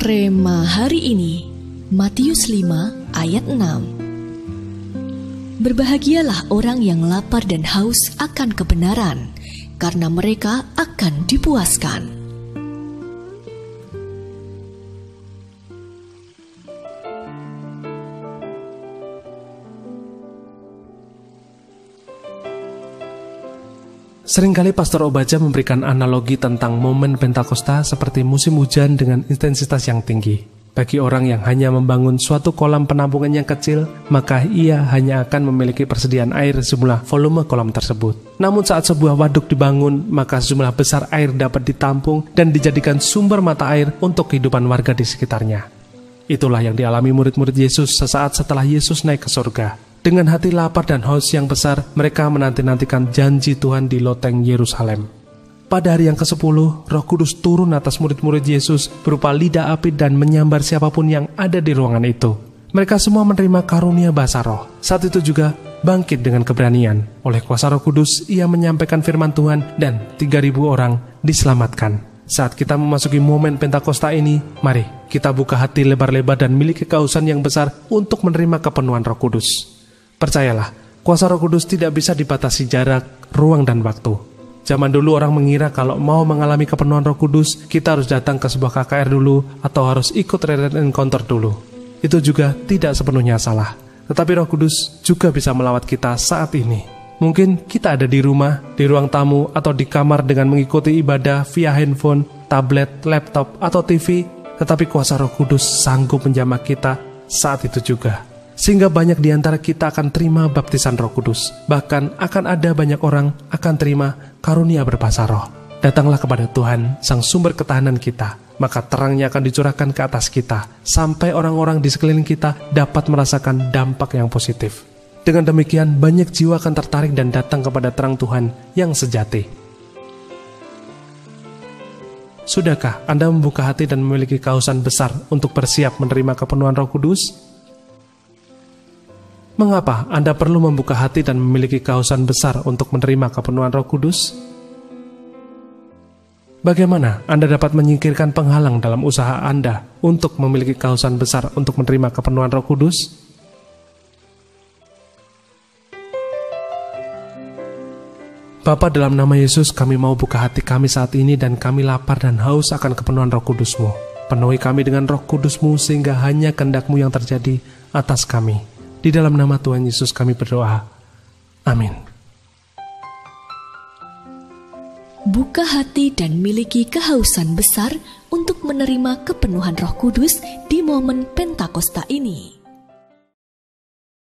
Rema hari ini, Matius 5 ayat 6. Berbahagialah orang yang lapar dan haus akan kebenaran, karena mereka akan dipuaskan. Seringkali Pastor Obaja memberikan analogi tentang momen Pentakosta seperti musim hujan dengan intensitas yang tinggi. Bagi orang yang hanya membangun suatu kolam penampungan yang kecil, maka ia hanya akan memiliki persediaan air sejumlah volume kolam tersebut. Namun saat sebuah waduk dibangun, maka sejumlah besar air dapat ditampung dan dijadikan sumber mata air untuk kehidupan warga di sekitarnya. Itulah yang dialami murid-murid Yesus sesaat setelah Yesus naik ke surga. Dengan hati lapar dan haus yang besar, mereka menanti-nantikan janji Tuhan di loteng Yerusalem. Pada hari yang ke-10, Roh Kudus turun atas murid-murid Yesus berupa lidah api dan menyambar siapapun yang ada di ruangan itu. Mereka semua menerima karunia bahasa roh. Saat itu juga bangkit dengan keberanian. Oleh kuasa Roh Kudus, ia menyampaikan firman Tuhan dan 3.000 orang diselamatkan. Saat kita memasuki momen Pentakosta ini, mari kita buka hati lebar-lebar dan miliki kehausan yang besar untuk menerima kepenuhan Roh Kudus. Percayalah, kuasa Roh Kudus tidak bisa dibatasi jarak, ruang, dan waktu. Zaman dulu orang mengira kalau mau mengalami kepenuhan Roh Kudus, kita harus datang ke sebuah KKR dulu atau harus ikut retreat encounter dulu. Itu juga tidak sepenuhnya salah. Tetapi Roh Kudus juga bisa melawat kita saat ini. Mungkin kita ada di rumah, di ruang tamu, atau di kamar dengan mengikuti ibadah via handphone, tablet, laptop, atau TV, tetapi kuasa Roh Kudus sanggup menjamah kita saat itu juga. Sehingga banyak di antara kita akan terima baptisan Roh Kudus. Bahkan akan ada banyak orang akan terima karunia berbahasa roh. Datanglah kepada Tuhan, sang sumber ketahanan kita. Maka terangnya akan dicurahkan ke atas kita, sampai orang-orang di sekeliling kita dapat merasakan dampak yang positif. Dengan demikian, banyak jiwa akan tertarik dan datang kepada terang Tuhan yang sejati. Sudahkah Anda membuka hati dan memiliki kehausan besar untuk bersiap menerima kepenuhan Roh Kudus? Mengapa Anda perlu membuka hati dan memiliki kehausan besar untuk menerima kepenuhan Roh Kudus? Bagaimana Anda dapat menyingkirkan penghalang dalam usaha Anda untuk memiliki kehausan besar untuk menerima kepenuhan Roh Kudus? Bapa, dalam nama Yesus, kami mau buka hati kami saat ini dan kami lapar dan haus akan kepenuhan Roh Kudus-Mu. Penuhi kami dengan Roh Kudus-Mu sehingga hanya kehendak-Mu yang terjadi atas kami. Di dalam nama Tuhan Yesus kami berdoa. Amin. Buka hati dan miliki kehausan besar untuk menerima kepenuhan Roh Kudus di momen Pentakosta ini.